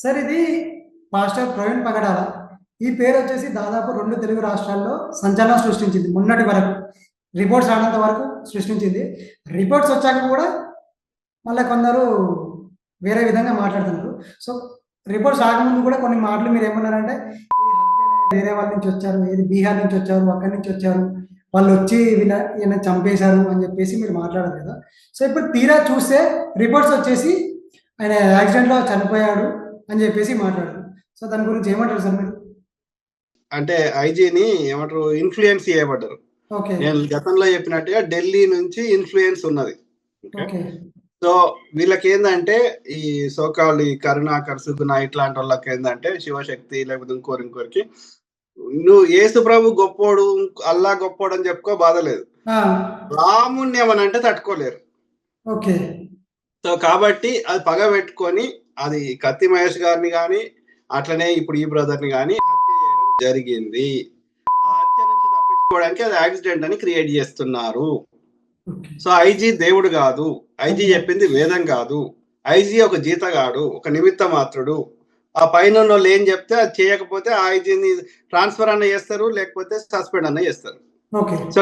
Sir ఇది pastor Praveen పగడాల. ఈ పేరు వచ్చేసి దాదాపు 2 తెలుగు రాష్ట్రాల్లో సంచలనం సృష్టించింది. మొన్నటి వరకు రిపోర్ట్స్ రానంత వరకు సృష్టించింది. రిపోర్ట్స్ వచ్చాక కూడా మళ్ళీ కొందరు వేరే విధంగా మాట్లాడుతున్నారు. సో రిపోర్ట్స్ రాకముందు కూడా కొన్ని మాటలు మీరు ఏమన్నారంటే ఈ హత్య వేరే వాళ్ళ నుంచి వచ్చారు, ఏది బీహార్ నుంచి వచ్చారు, అక్కడి నుంచి వచ్చారు, వాళ్ళు వచ్చి ఈయన చంపేశారు అని చెప్పేసి మీరు మాట్లాడారు కదా. సో ఇప్పుడు తీరా చూస్తే రిపోర్ట్స్ వచ్చేసి ఆయన యాక్సిడెంట్లో చనిపోయాడు అని చెప్పేసి మాట్లాడారు. సో దాని గురించి ఏమంటారు సార్ మీరు? అంటే ఐజీని ఏమంటారు, ఇన్ఫ్లుయెన్స్ చేయబడ్డారు. ఓకే నేను గతంలో చెప్పినట్టుగా ఢిల్లీ నుంచి ఇన్ఫ్లుయెన్స్ ఉన్నది. ఓకే సో వీళ్ళకి ఏంటంటే ఈ సోకాల్ ఈ కరుణాకర్ సుగుణ ఇట్లాంటి వాళ్ళకి ఏంటంటే శివశక్తి లేకపోతే ఇంకోరికి నువ్వు యేసు ప్రభు గొప్పోడు అల్లా గొప్పోడు అని చెప్పుకో బాధ లేదు, రాముణ్ణి ఏమనంటే తట్టుకోలేరు. ఓకే సో కాబట్టి అది పగ పెట్టుకొని అది కత్తి మహేష్ గారిని కానీ అట్లనే ఇప్పుడు ఈ బ్రదర్ని కానీ హత్య చేయడం జరిగింది. ఆ హత్య నుంచి తప్పించుకోవడానికి అది యాక్సిడెంట్ అని క్రియేట్ చేస్తున్నారు. సో ఐజీ దేవుడు కాదు, ఐజీ చెప్పింది వేదం కాదు, ఐజీ ఒక జీతగాడు, ఒక నిమిత్త మాత్రుడు. ఆ పైన వాళ్ళు ఏం చెప్తే అది చేయకపోతే ఆ ఐజీని ట్రాన్స్ఫర్ అన్న చేస్తారు, లేకపోతే సస్పెండ్ అన్న చేస్తారు. సో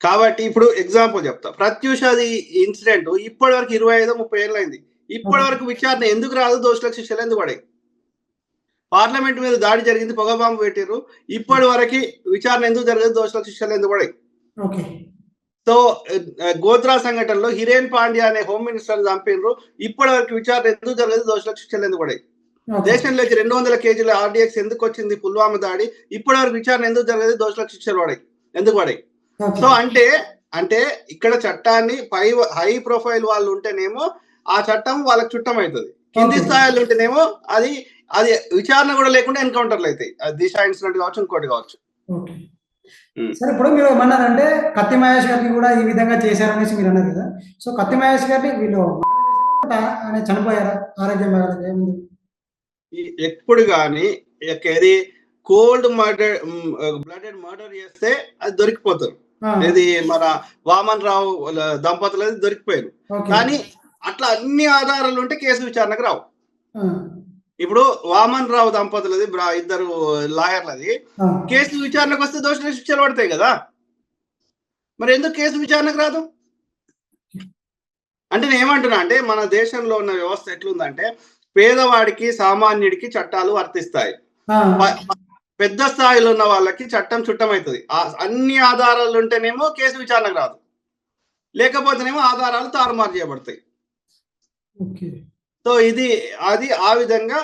కాబట్టి ఇప్పుడు ఎగ్జాంపుల్ చెప్తా. ప్రత్యూషది ఇన్సిడెంట్ ఇప్పటి వరకు 25-30 ఏళ్ళు అయింది. ఇప్పటి వరకు విచారణ ఎందుకు రాదు? దోషులకు శిక్షలు ఎందుకు పడాయి? పార్లమెంట్ మీద దాడి జరిగింది, పొగ బాంబు పెట్టారు, ఇప్పటి వరకు విచారణ ఎందుకు జరగదు? దోషులకు శిక్షలు ఎందుకు పడాయి? సో గోద్రా సంఘటనలో హిరేన్ పాండ్యా అనే హోమ్ మినిస్టర్ చంపినరు, ఇప్పటి వరకు విచారణ ఎందుకు జరగదు? దోషులకు శిక్షలు ఎందుకు పడాయి? దేశంలోకి 200 కేజీల ఆర్డీఎక్స్ ఎందుకు వచ్చింది? పుల్వామా దాడి, ఇప్పటి వరకు విచారణ ఎందుకు జరగదు? దోషులకు శిక్షలు పడాయి, ఎందుకు పడాయి? సో అంటే ఇక్కడ చట్టాన్ని హై ప్రొఫైల్ వాళ్ళు ఉంటేనేమో ఆ చట్టం వాళ్ళకి చుట్టం అవుతుంది, కింది స్థాయిలో ఉంటేనేమో అది విచారణ కూడా లేకుండా ఎన్కౌంటర్లు అవుతాయి. దిశ ఇన్సిడెంట్ కావచ్చు, ఇంకోటి కావచ్చు. సరే, ఇప్పుడు మీరు ఏమన్నారంటే కత్తి మహేష్ గారికి కూడా ఈ విధంగా చేశారనేసి మీరు అన్నారు కదా. సో కత్తి మహేష్ గారిని వీళ్ళు ఆయన చనిపోయారా? ఆరోగ్యం ఎప్పుడు కానీ ఏది కోల్డ్ మర్డర్ బ్లడెడ్ మర్డర్ చేస్తే అది దొరికిపోతారు. ఇది మన వామన్ రావు దంపతులు దొరికిపోయారు. కానీ అట్లా అన్ని ఆధారాలు ఉంటే కేసు విచారణకు రావు. ఇప్పుడు వామన్ రావు దంపతులది ఇద్దరు లాయర్లది కేసు విచారణకు వస్తే దోషుల శిక్షలు పడతాయి కదా, మరి ఎందుకు కేసు విచారణకు రాదు? అంటే నేను ఏమంటున్నా అంటే మన దేశంలో ఉన్న వ్యవస్థ ఎట్లుందంటే పేదవాడికి సామాన్యుడికి చట్టాలు వర్తిస్తాయి, పెద్ద స్థాయిలో ఉన్న వాళ్ళకి చట్టం చుట్టమవుతుంది. అన్ని ఆధారాలు ఉంటేనేమో కేసు విచారణకు రాదు, లేకపోతేనేమో ఆధారాలు తారుమారు చేయబడతాయి. సో అది ఆ విధంగా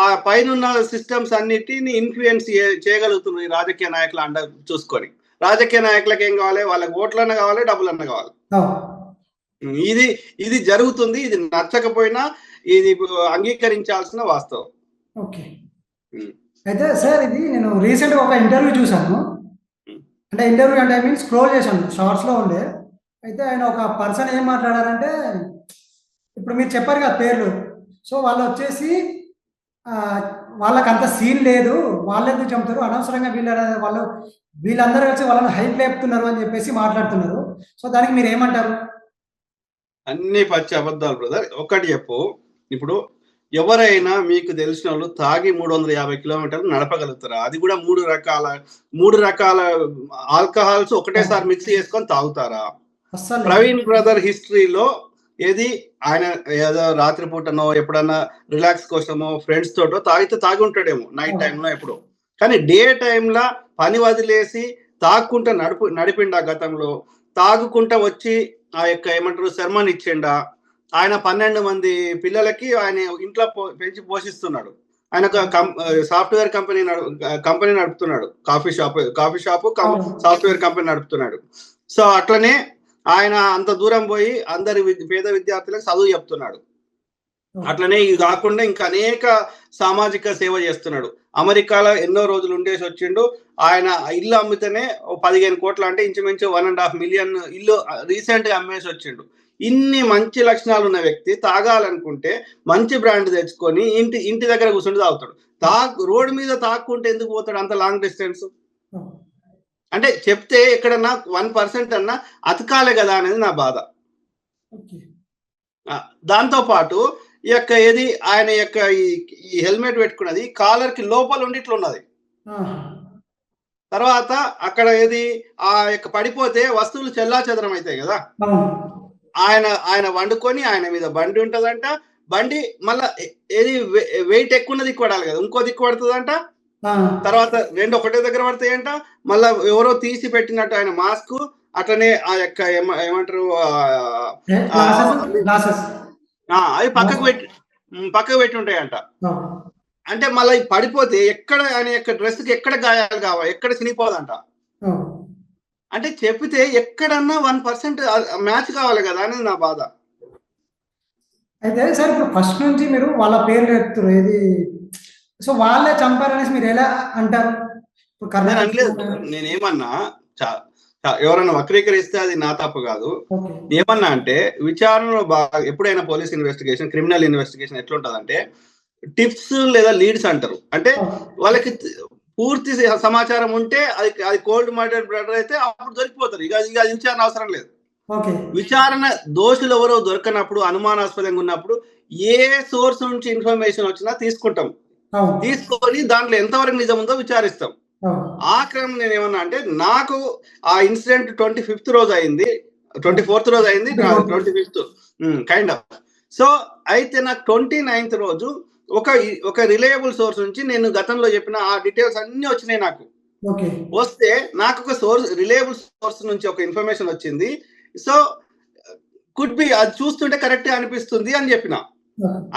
ఆ పైన సిస్టమ్స్ అన్నిటిని ఇన్ఫ్లుయెన్స్ చేయగలుగుతుంది రాజకీయ నాయకులు అండ చూసుకొని. రాజకీయ నాయకులకు ఏం కావాలి? వాళ్ళకి ఓట్లన్నా కావాలి, డబ్బులన్నా కావాలి. ఇది జరుగుతుంది. ఇది నచ్చకపోయినా ఇది అంగీకరించాల్సిన వాస్తవం. ఓకే, అయితే సార్ ఇది నేను రీసెంట్గా ఒక ఇంటర్వ్యూ చూసాను. అంటే ఇంటర్వ్యూ అంటే ఐ మీన్ స్క్రోల్ చేశాను, షార్ట్స్లో ఉండే. అయితే ఆయన ఒక పర్సన్ ఏం మాట్లాడారంటే, ఇప్పుడు మీరు చెప్పారు కదా పేర్లు, సో వాళ్ళు వచ్చేసి వాళ్ళకి అంత సీన్ లేదు, వాళ్ళు ఎందుకు చంపుతారు, అనవసరంగా వీళ్ళందరూ వచ్చి వాళ్ళని హైప్ లేపుతున్నారు అని చెప్పేసి మాట్లాడుతున్నారు. సో దానికి మీరు ఏమంటారు? అన్ని పచ్చి అబద్ధాలు బ్రదర్. ఒకటి చెప్పు, ఇప్పుడు ఎవరైనా మీకు తెలిసిన వాళ్ళు తాగి 350 కిలోమీటర్లు నడపగలుగుతారా? అది కూడా మూడు రకాల ఆల్కహాల్స్ ఒకటేసారి మిక్స్ చేసుకొని తాగుతారా? ప్రవీణ్ బ్రదర్ హిస్టరీలో ఏది ఆయన ఏదో రాత్రిపూటనో ఎప్పుడన్నా రిలాక్స్ కోసమో ఫ్రెండ్స్ తోటో తాగి ఉంటాడేమో నైట్ టైంలో ఎప్పుడో, కానీ డే టైంలో పని వదిలేసి తాగుకుంటా నడిపిండా గతంలో. తాగుకుంటా వచ్చి ఆ యొక్క ఏమంటారు శర్మని ఇచ్చిండా. ఆయన 12 మంది పిల్లలకి ఆయన ఇంట్లో పెంచి పోషిస్తున్నాడు. ఆయన సాఫ్ట్వేర్ కంపెనీ నడుపుతున్నాడు, కాఫీ షాపు సాఫ్ట్వేర్ కంపెనీ నడుపుతున్నాడు. సో అట్లనే ఆయన అంత దూరం పోయి అందరి పేద విద్యార్థులకు చదువు చెప్తున్నాడు. అట్లనే ఇది కాకుండా ఇంకా అనేక సామాజిక సేవ చేస్తున్నాడు. అమెరికాలో ఎన్నో రోజులు ఉండేసి వచ్చిండు. ఆయన ఇల్లు అమ్మితేనే 15 కోట్లు, అంటే ఇంచుమించు 1.5 మిలియన్ ఇల్లు రీసెంట్ గా అమ్మేసి వచ్చిండు. ఇన్ని మంచి లక్షణాలు ఉన్న వ్యక్తి తాగాలనుకుంటే మంచి బ్రాండ్ తెచ్చుకొని ఇంటి దగ్గర కూర్చుండి తాగుతాడు. రోడ్డు మీద తాక్కుంటే ఎందుకు పోతాడు అంత లాంగ్ డిస్టెన్స్? అంటే చెప్తే ఎక్కడన్నా 1% అన్నా అతకాలే కదా అనేది నా బాధ. దాంతో పాటు ఈ యొక్క ఏది ఆయన యొక్క ఈ హెల్మెట్ పెట్టుకున్నది కాలర్ కి లోపల ఉండి ఇట్లా ఉన్నది. తర్వాత అక్కడ ఏది ఆ యొక్క పడిపోతే వస్తువులు చెల్లాచెదరం అవుతాయి కదా. ఆయన వండుకొని ఆయన మీద బండి ఉంటదంట. బండి మళ్ళా ఏది వెయిట్ ఎక్కువ ఉన్న దిక్కు పడాలి కదా, ఇంకో దిక్కు పడుతుందంట. తర్వాత రెండు ఒకటే దగ్గర పడతాయంట. మళ్ళా ఎవరో తీసి పెట్టినట్టు ఆయన మాస్క్, అట్లనే ఆ యొక్క ఏమంటారు అవి పక్కకు పెట్టి ఉంటాయంట. అంటే మళ్ళీ పడిపోతే ఎక్కడ ఆయన యొక్క డ్రెస్ కి ఎక్కడ గాయాలు కావాలి, ఎక్కడ చినిగిపోదంట. అంటే చెప్పితే ఎక్కడన్నా 1% మ్యాచ్ కావాలి కదా అనేది నా బాధ. అయితే సార్ ఇప్పుడు ఫస్ట్ నుంచి మీరు వాళ్ళ పేర్లు చెప్తారు ఏది, సో వాళ్ళే చంపారనేసి మీరు ఎలా అంటారు? నేను అనలేదు, నేనేమన్నా ఎవరైనా వక్రీకరిస్తే అది నా తప్పు కాదు. ఏమన్నా అంటే విచారణలో బాగా ఎప్పుడైనా పోలీస్ ఇన్వెస్టిగేషన్, క్రిమినల్ ఇన్వెస్టిగేషన్ ఎట్లుంటదంటే టిప్స్ లేదా లీడ్స్ అంటారు. అంటే వాళ్ళకి పూర్తి సమాచారం ఉంటే అది కోల్డ్ మర్డర్ అయితే అప్పుడు దొరికిపోతారు. ఇక విచారణ అవసరం లేదు. విచారణ దోషులు ఎవరో దొరకనప్పుడు, అనుమానాస్పదంగా ఉన్నప్పుడు ఏ సోర్స్ నుంచి ఇన్ఫర్మేషన్ వచ్చినా తీసుకుంటాం. తీసుకొని దాంట్లో ఎంతవరకు నిజం ఉందో విచారిస్తాం. ఆ క్రమం నేను ఏమన్నా అంటే నాకు ఆ ఇన్సిడెంట్ 25th రోజు అయింది, 24th రోజు అయింది, 25th కైండ్ ఆఫ్. సో అయితే నాకు 29th రోజు ఒక రిలయబుల్ సోర్స్ నుంచి నేను గతంలో చెప్పిన ఆ డీటెయిల్స్ అన్ని వచ్చినాయి నాకు. వస్తే నాకు ఒక సోర్స్, రిలయబుల్ సోర్స్ నుంచి ఒక ఇన్ఫర్మేషన్ వచ్చింది. సో కుడ్ బి అది చూస్తుంటే కరెక్ట్ అనిపిస్తుంది అని చెప్పిన.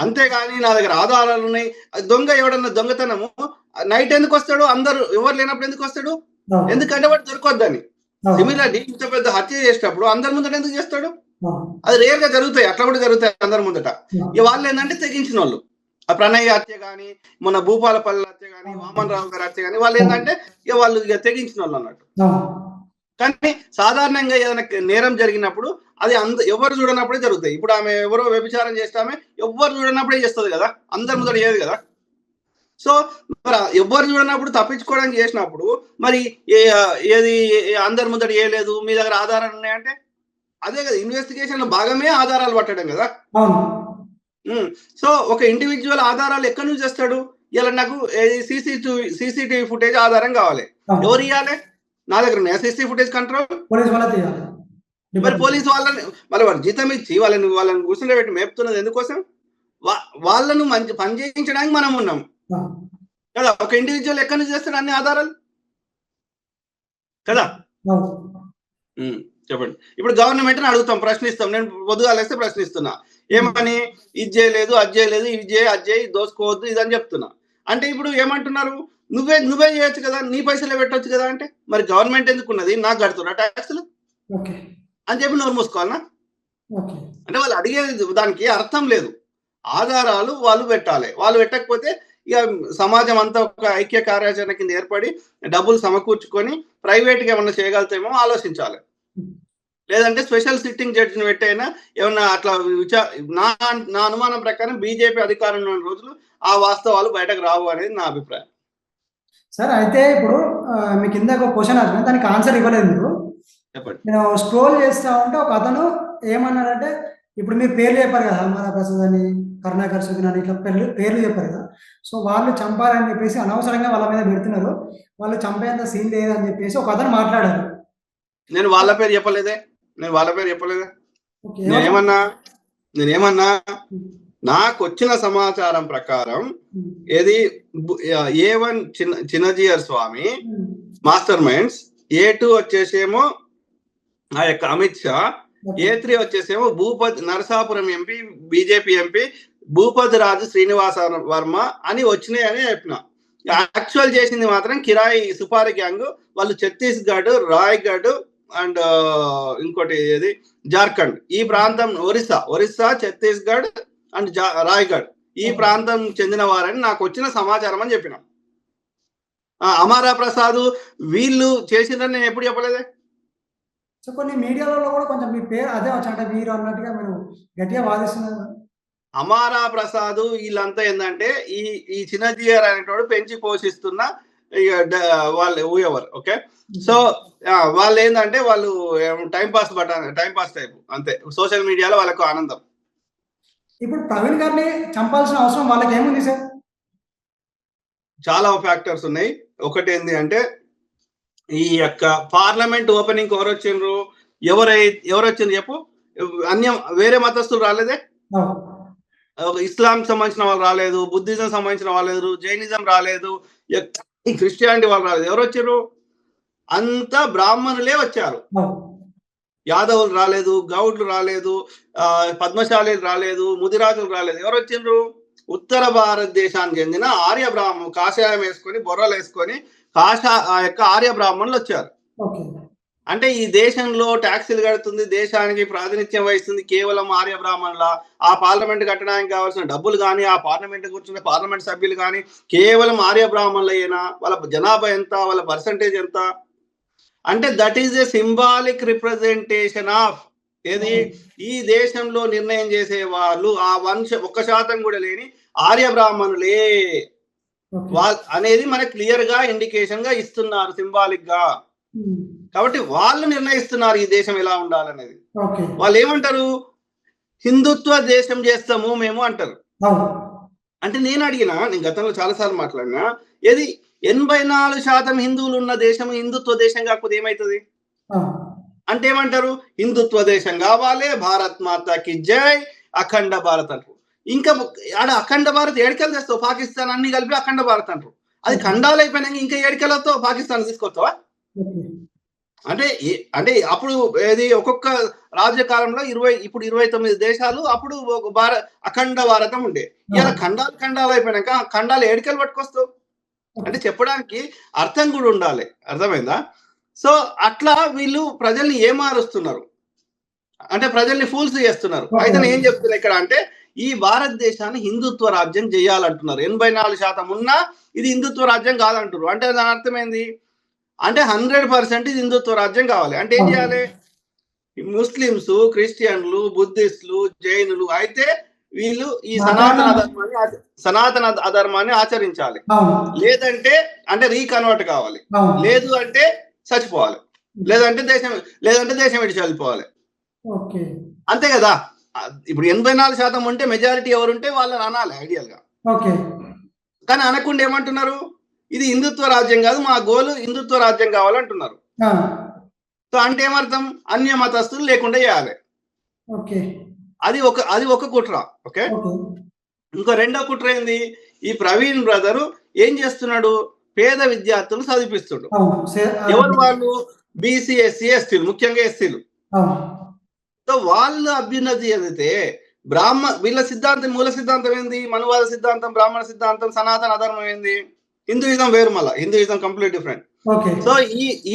అంతేగాని నా దగ్గర ఆధారాలు ఉన్నాయి. దొంగ ఎవడన్నా దొంగతనము నైట్ ఎందుకు వస్తాడు, అందరు ఎవరు లేనప్పుడు ఎందుకు వస్తాడు? ఎందుకంటే వాడు దొరకొద్దని. సిమిలర్లీ ఇంత పెద్ద హత్య చేసేటప్పుడు అందరి ముందట ఎందుకు చేస్తాడు? అది రేర్ గా జరుగుతాయి, అట్లా కూడా జరుగుతాయి అందరి ముందట. వాళ్ళు ఏంటంటే తెగించిన వాళ్ళు, ఆ ప్రణయ్ హత్య కానీ, మొన్న భూపాలపల్లి హత్య కానీ, వామన్ రావు గారి హత్య కానీ, వాళ్ళు ఏంటంటే వాళ్ళు తెగించిన వాళ్ళు అన్నట్టు. కానీ సాధారణంగా ఏదైనా నేరం జరిగినప్పుడు అది ఎవరు చూడనప్పుడే జరుగుతాయి. ఇప్పుడు ఆమె ఎవరో వ్యభిచారం చేస్తే ఆమె ఎవరు చూడనప్పుడే చేస్తుంది కదా, అందరి ముందర చేయదు కదా. సో మరి ఎవరు చూడనప్పుడు తప్పించుకోవడానికి చేసినప్పుడు మరి ఏది అందరి ముందర చేయలేదు, మీ దగ్గర ఆధారాలు ఉన్నాయంటే అదే కదా ఇన్వెస్టిగేషన్ లో భాగమే ఆధారాలు పట్టడం కదా. సో ఒక ఇండివిజువల్ ఆధారాలు ఎక్కడి నుంచి చేస్తాడు? ఇలా నాకు సీసీటీవీ ఫుటేజ్ ఆధారం కావాలి. ఎవరు ఇవ్వాలి? నా దగ్గర ఉన్నాయి సీసీ ఫుటేజ్ కంట్రోల్. మరి పోలీసు వాళ్ళని మళ్ళీ వాడు జీతం ఇచ్చి వాళ్ళని కూర్చుండే పెట్టి మేపుతున్నది ఎందుకోసం? వాళ్ళను మంచి పని చేయించడానికి మనం ఉన్నాం కదా. ఒక ఇండివిజువల్ ఎక్కడి నుంచి చేస్తాడు అన్ని ఆధారాలు కదా. చెప్పండి. ఇప్పుడు గవర్నమెంట్ అడుగుతాం, ప్రశ్నిస్తాం. నేను పొద్దుగాలేస్తే ప్రశ్నిస్తున్నా, ఏమని? ఇది చేయలేదు, అది చేయలేదు, ఇది చేయి, అది చేయి, దోసుకోవద్దు, ఇదని చెప్తున్నా. అంటే ఇప్పుడు ఏమంటున్నారు? నువ్వే చేయొచ్చు కదా, నీ పైసలే పెట్టొచ్చు కదా. అంటే మరి గవర్నమెంట్ ఎందుకున్నది? నాకు కడుతున్నా ట్యాక్సులు అని చెప్పి నోరు మూసుకోవాలనా? అంటే వాళ్ళు అడిగేది దానికి అర్థం లేదు. ఆధారాలు వాళ్ళు పెట్టాలి. వాళ్ళు పెట్టకపోతే ఇక సమాజం అంతా ఒక ఐక్య కార్యాచరణ కింద ఏర్పడి డబ్బులు సమకూర్చుకొని ప్రైవేట్గా ఏమన్నా చేయగలుగుతామో ఆలోచించాలి. లేదంటే స్పెషల్ సిట్టింగ్ జడ్జిని పెట్టైనా ఏమన్నా అట్లా నా అనుమానం ప్రకారం బీజేపీ అధికారంలో ఉన్న రోజులు ఆ వాస్తవాలు బయటకు రావు అనేది నా అభిప్రాయం. సార్ అయితే ఇప్పుడు మీకు ఇందాక క్వశ్చన్ అడిగిన దానికి ఆన్సర్ ఇవ్వలేదు మీరు. చెప్పండి. నేను స్క్రోల్ చేస్తా ఉంటే ఒక అతను ఏమన్నాడంటే, ఇప్పుడు మీరు పేర్లు చెప్పారు కదా, అమరా ప్రసాద్ అని, కరుణాకర్ సుదిన్ అని, ఇట్లా పేర్లు చెప్పారు కదా. సో వాళ్ళు చంపారని చెప్పేసి అనవసరంగా వాళ్ళ మీద పెడుతున్నారు, వాళ్ళు చంపేంత సీన్ లేదని చెప్పేసి ఒక అతను మాట్లాడారు. నేను వాళ్ళ పేరు చెప్పలేదే. నేనేమన్నా నాకు వచ్చిన సమాచారం ప్రకారం ఏది A1 చిన్నజీయర్ స్వామి మాస్టర్ మైండ్స్, A2 వచ్చేసేమో ఆ యొక్క అమిత్ షా, A3 వచ్చేసేమో Narasapuram MP, BJP MP Bhupathi Raju Srinivasa Varma అని వచ్చినాయి అని చెప్పిన. యాక్చువల్ చేసింది మాత్రం కిరాయి సుపారీ గ్యాంగ్. వాళ్ళు ఛత్తీస్గఢ్, రాయ్గఢ్ అండ్ ఇంకోటి ఏది జార్ఖండ్, ఈ ప్రాంతం, ఒరిస్సా, ఛత్తీస్గఢ్ అండ్ రాయ్గఢ్, ఈ ప్రాంతం చెందిన వారని నాకు వచ్చిన సమాచారం అని చెప్పిన. అమరా ప్రసాద్ వీళ్ళు చేసిందని నేను ఎప్పుడు చెప్పలేదే. సో కొన్ని మీడియాలలో కూడా కొంచెం మీ పేరు అదే వచ్చాట మీరు అన్నట్టుగా మేము గట్టిగా వాదిస్తున్నారు. అమరా ప్రసాద్ వీళ్ళంతా ఏంటంటే ఈ చిన్నజీయర్ అనేటోడు పెంచి పోషిస్తున్న వాళ్ళు ఊయవర్. ఓకే, సో వాళ్ళు ఏంటంటే వాళ్ళు టైం పాస్ టైప్ అంతే. సోషల్ మీడియాలో వాళ్ళకు ఆనందం. ఇప్పుడు ప్రవీణ్ గారిని చంపాల్సిన అవసరం వాళ్ళకి ఏముంది సార్? చాలా ఫ్యాక్టర్స్ ఉన్నాయి. ఒకటి ఏంది అంటే ఈ యొక్క పార్లమెంట్ ఓపెనింగ్ ఎవరు వచ్చిండ్రు, ఎవరు వచ్చిండ్రు చెప్పు? వేరే మతస్థులు రాలేదే. ఇస్లాం సంబంధించిన వాళ్ళు రాలేదు, బుద్ధిజం సంబంధించిన వాళ్ళు రాలేదు, జైనిజం రాలేదు, క్రిస్టియానిటీ వాళ్ళు రాలేదు. ఎవరు వచ్చారు? అంతా బ్రాహ్మణులే వచ్చారు. యాదవులు రాలేదు, గౌడ్లు రాలేదు, పద్మశాలీలు రాలేదు, ముదిరాజులు రాలేదు. ఎవరు వచ్చిండ్రు? ఉత్తర భారతదేశానికి చెందిన ఆర్య బ్రాహ్మణులు, కాషాయం వేసుకొని బొర్రలు వేసుకొని ఆ యొక్క ఆర్య బ్రాహ్మణులు వచ్చారు. అంటే ఈ దేశంలో ట్యాక్సీలు కడుతుంది, దేశానికి ప్రాతినిధ్యం వహిస్తుంది కేవలం ఆర్య బ్రాహ్మణుల. ఆ పార్లమెంట్ కట్టడానికి కావాల్సిన డబ్బులు కానీ, ఆ పార్లమెంట్ కూర్చున్న పార్లమెంట్ సభ్యులు కానీ కేవలం ఆర్య బ్రాహ్మణులైనా వాళ్ళ జనాభా ఎంత, వాళ్ళ పర్సంటేజ్ ఎంత అంటే that is a symbolic representation of ఏది ఈ దేశంలో నిర్ణయం చేసే వాళ్ళు ఆ 1% కూడా లేని ఆర్య బ్రాహ్మణులే అనేది మనకు క్లియర్ గా ఇండికేషన్ గా ఇస్తున్నారు, సింబాలిక్ గా. కాబట్టి వాళ్ళు నిర్ణయిస్తున్నారు ఈ దేశం ఎలా ఉండాలనేది. వాళ్ళు ఏమంటారు? హిందుత్వ దేశం చేస్తాము మేము అంటారు. అంటే నేను గతంలో చాలా సార్లు మాట్లాడినా, ఏది 84% హిందువులు ఉన్న దేశం హిందుత్వ దేశం కాకపోతే ఏమైతుంది అంటే ఏమంటారు? హిందుత్వ దేశం కావాలి, భారత్ మాతాకి జై, అఖండ భారత్ అంటారు. ఇంకా ఆడ అఖండ భారత్ ఏడికలు తెస్తావు? పాకిస్తాన్ అన్ని కలిపి అఖండ భారత్ అంటారు. అది ఖండాలు అయిపోయినాక ఇంకా ఏడికలతో పాకిస్తాన్ తీసుకొస్తావా? అంటే అప్పుడు ఏది ఒక్కొక్క రాజ్యకాలంలో 29 దేశాలు, అప్పుడు అఖండ భారతం ఉండే. ఇలా ఖండాలు అయిపోయినాక ఖండాలు ఏడికలు పట్టుకొస్తావు అంటే చెప్పడానికి అర్థం కూడా ఉండాలి. అర్థమైందా? సో అట్లా వీళ్ళు ప్రజల్ని ఏమారుస్తున్నారు అంటే ప్రజల్ని ఫూల్స్ చేస్తున్నారు. అయితే నేను ఏం చెప్తున్నా ఇక్కడ అంటే ఈ భారతదేశాన్ని హిందుత్వ రాజ్యం చేయాలంటున్నారు. 84% ఉన్నా ఇది హిందుత్వ రాజ్యం కాదంటారు. అంటే దాని అర్థమైంది అంటే 100% ఇది హిందుత్వ రాజ్యం కావాలి అంటే ఏం చేయాలి? ముస్లింస్, క్రిస్టియన్లు, బుద్ధిస్టులు, జైనులు అయితే వీళ్ళు ఈ సనాతన అధర్మాన్ని ఆచరించాలి. లేదంటే అంటే రీకన్వర్ట్ కావాలి, లేదు అంటే చచ్చిపోవాలి, లేదంటే దేశం విడిచి వెళ్ళిపోవాలి. అంతే కదా. ఇప్పుడు 84% ఉంటే మెజారిటీ ఎవరుంటే వాళ్ళని అనాలి ఐడియల్ గా. కానీ అనకుండా ఏమంటున్నారు? ఇది హిందుత్వ రాజ్యం కాదు, మా గోల్ హిందుత్వ రాజ్యం కావాలంటున్నారు. సో అంటే ఏమర్థం? అన్య మతస్థులు లేకుండా చేయాలి. అది ఒక కుట్ర. ఓకే, ఇంకో రెండో కుట్ర ఏంది? ఈ ప్రవీణ్ బ్రదరు ఏం చేస్తున్నాడు? పేద విద్యార్థులు చదివిపిస్తుడు. ఎవరు వాళ్ళు? బీసీ, ఎస్సీ, ఎస్టీలు, ముఖ్యంగా ఎస్సీలు. సో వాళ్ళు అభ్యున్నతి చెందితే వీళ్ళ సిద్ధాంతం, మూల సిద్ధాంతం ఏంది? మనువాద సిద్ధాంతం, బ్రాహ్మణ సిద్ధాంతం, సనాతన అధర్మం ఏంది? హిందూయిజం వేరు, మళ్ళా హిందూయిజం కంప్లీట్ డిఫరెంట్. సో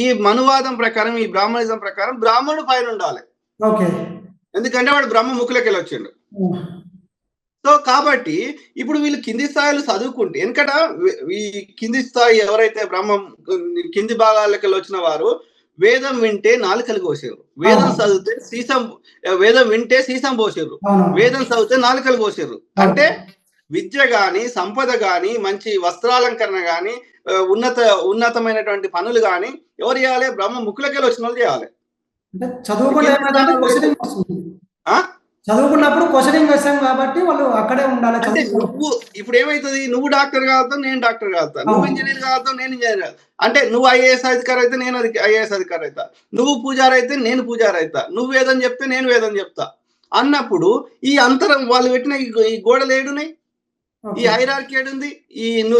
ఈ మనువాదం ప్రకారం, ఈ బ్రాహ్మణిజం ప్రకారం బ్రాహ్మణుడు పైన ఉండాలి. ఎందుకంటే వాడు బ్రహ్మ ముక్కులోకి వెళ్ళి వచ్చిండు. సో కాబట్టి ఇప్పుడు వీళ్ళు కింది స్థాయిలు చదువుకుంటే, ఎందుకట ఈ కింది స్థాయి ఎవరైతే బ్రహ్మం కింది భాగాలకి వచ్చిన వారు వేదం వింటే నాలుకలు కోసారు, వేదం చదివితే వేదం వింటే సీసం పోసారు, వేదం చదివితే నాలుకలు కోసారు. అంటే విద్య గాని, సంపద గాని, మంచి వస్త్రాలంకరణ గాని, ఉన్నతమైనటువంటి పనులు గాని ఎవరు చేయాలి? బ్రహ్మ ముక్కులకెళ్ళి వచ్చిన వాళ్ళు చేయాలి. చదువుకున్నప్పుడు క్వశ్చనింగ్ వేసాం కాబట్టి వాళ్ళు అక్కడే ఉండాలి. అంటే ఇప్పుడు ఏమైతుంది? నువ్వు డాక్టర్ కావుతావు, నేను డాక్టర్ కావుతా, నువ్వు ఇంజనీర్ కావుతావు, నేను ఇంజనీర్ కాదు. అంటే నువ్వు ఐఏఎస్ అధికారి అయితే నేను ఐఏఎస్ అధికారి అవుతా, నువ్వు పూజారి అయితే నేను పూజారి అవుతా, నువ్వు వేదం చెప్తే నేను వేదం చెప్తా అన్నప్పుడు ఈ అంతరం వాళ్ళు పెట్టిన ఈ గోడలు ఏడున్నాయి? ఈ హైరార్కీ ఏడుంది?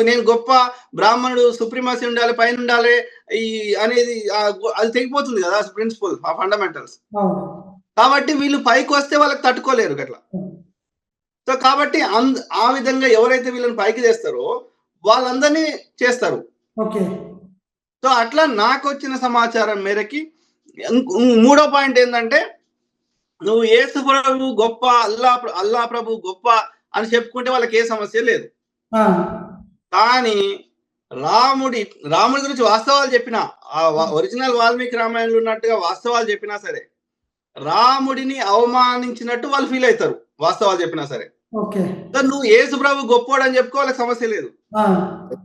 నేను గొప్ప బ్రాహ్మణుడు, సుప్రీమసీ ఉండాలి, పైన ఉండాలి ఈ అనేది అది తెగిపోతుంది కదా ప్రిన్సిపల్, ఆ ఫండమెంటల్స్. కాబట్టి వీళ్ళు పైకి వస్తే వాళ్ళకి తట్టుకోలేరు అట్లా. సో కాబట్టి ఆ విధంగా ఎవరైతే వీళ్ళని పైకి తెస్తారో వాళ్ళందరినీ చేస్తారు. సో అట్లా నాకు వచ్చిన సమాచారం మేరకి మూడో పాయింట్ ఏంటంటే, నువ్వు యేసు ప్రభు గొప్ప, అల్లా ప్రభు గొప్ప అని చెప్పుకుంటే వాళ్ళకి ఏ సమస్య లేదు. కానీ రాముడి గురించి వాస్తవాలు చెప్పినా, ఒరిజినల్ వాల్మీకి రామాయణంలో ఉన్నట్టుగా వాస్తవాలు చెప్పినా సరే, రాముడిని అవమానించినట్టు వాళ్ళు ఫీల్ అవుతారు వాస్తవాలు చెప్పినా సరే. నువ్వు యేసు ప్రభు గొప్పోడు అని చెప్పుకో వాళ్ళకి సమస్య లేదు.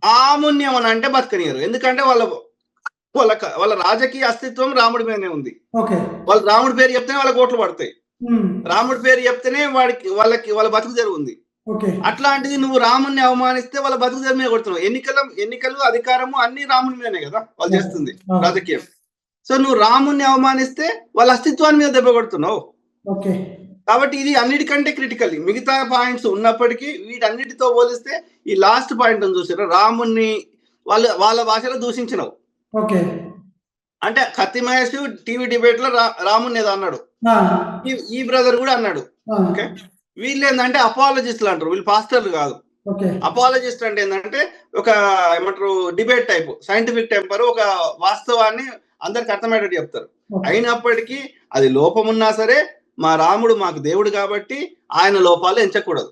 రాముణ్యం అని అంటే బతకనియరు. ఎందుకంటే వాళ్ళ రాజకీయ అస్తిత్వం రాముడి మీదనే ఉంది. వాళ్ళు రాముడి పేరు చెప్తే వాళ్ళకి ఓట్లు పడతాయి. రాముడి పేరు చెప్తేనే వాళ్ళ బతుకు జరుగుంది. ఓకే. అట్లాంటిది నువ్వు రాముడిని అవమానిస్తే వాళ్ళ బతుకు తెరువు మీద కొడుతున్నావు. ఎన్నికలు అధికారము అన్ని రాముడి మీదనే కదా వాళ్ళు చేస్తుంది రాజకీయం. సో నువ్వు రాముడిని అవమానిస్తే వాళ్ళ అస్తిత్వాన్ని మీద దెబ్బ కొడుతున్నావు. ఓకే. కాబట్టి ఇది అన్నిటికంటే క్రిటికల్. మిగతా పాయింట్స్ ఉన్నప్పటికీ వీటన్నిటితో పోలిస్తే ఈ లాస్ట్ పాయింట్ చూసారా, రాముడిని వాళ్ళ భాషలో దూషించినావు. ఓకే. అంటే కత్తి మహేష్ టీవీ డిబేట్ లో రాముడిని ఏదో అన్నాడు, ఈ బ్రదర్ కూడా అన్నాడు. ఓకే, వీళ్ళు ఏంటంటే అపాలజిస్టులు అంటారు, వీళ్ళు పాస్టర్లు కాదు. అపాలజిస్ట్ అంటే ఏంటంటే ఒక ఏమంటారు డిబేట్ టైప్, సైంటిఫిక్ టెంపర్, ఒక వాస్తవాన్ని అందరికి అర్థమయ్యేటట్టు చెప్తారు. అయినప్పటికీ అది లోపం ఉన్నా సరే మా రాముడు మాకు దేవుడు కాబట్టి ఆయన లోపాలు ఎంచకూడదు.